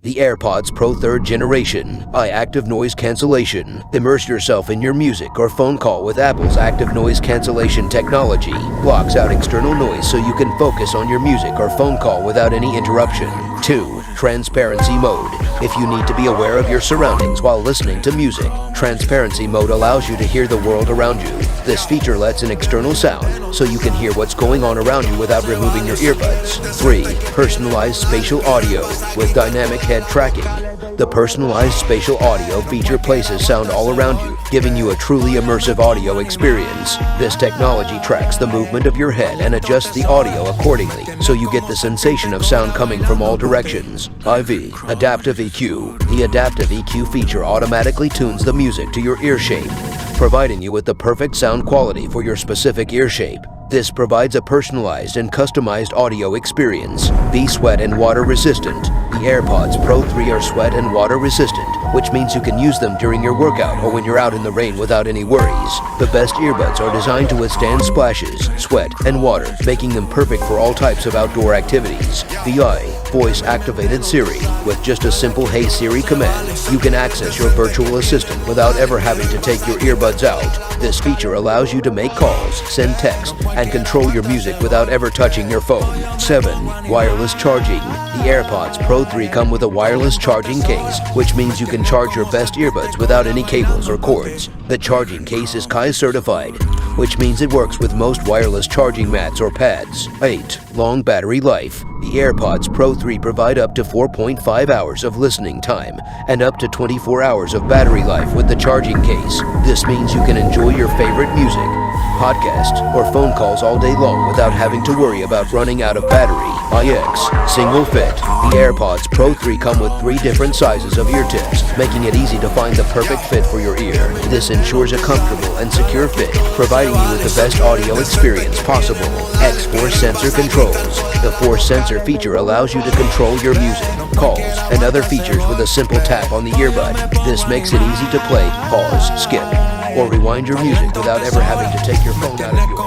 The AirPods Pro 3rd Generation by Active Noise Cancellation. Immerse yourself in your music or phone call with Apple's active noise cancellation technology. Blocks out external noise so you can focus on your music or phone call without any interruption. 2. Transparency Mode. If you need to be aware of your surroundings while listening to music, Transparency Mode allows you to hear the world around you. This feature lets in external sound so you can hear what's going on around you without removing your earbuds. 3. Personalized Spatial Audio with Dynamic Head Tracking. The personalized spatial audio feature places sound all around you, giving you a truly immersive audio experience. This technology tracks the movement of your head and adjusts the audio accordingly, so you get the sensation of sound coming from all directions. IV. Adaptive EQ. The Adaptive EQ feature automatically tunes the music to your ear shape, providing you with the perfect sound quality for your specific ear shape. This provides a personalized and customized audio experience. Be sweat and water resistant. The AirPods Pro 3 are sweat and water resistant, which means you can use them during your workout or when you're out in the rain without any worries. The best earbuds are designed to withstand splashes, sweat, and water, making them perfect for all types of outdoor activities. VI. Voice-activated Siri. With just a simple Hey Siri command, you can access your virtual assistant without ever having to take your earbuds out. This feature allows you to make calls, send text, and control your music without ever touching your phone. 7. Wireless charging. The AirPods Pro 3 come with a wireless charging case, which means you can charge your best earbuds without any cables or cords. The charging case is Kai certified, which means it works with most wireless charging mats or pads. 8. Long battery life. The AirPods Pro 3 provide up to 4.5 hours of listening time and up to 24 hours of battery life with the charging case. This means you can enjoy your favorite music, podcasts, or phone calls all day long without having to worry about running out of battery. IX. Single fit. The AirPods Pro 3 come with 3 different sizes of ear tips, making it easy to find the perfect fit for your ear. This ensures a comfortable and secure fit, providing you with the best audio experience possible. X Force Sensor Controls. The Force Sensor feature allows you to control your music, calls, and other features with a simple tap on the earbud. This makes it easy to play, pause, skip, or rewind your music without ever having to take your phone out of your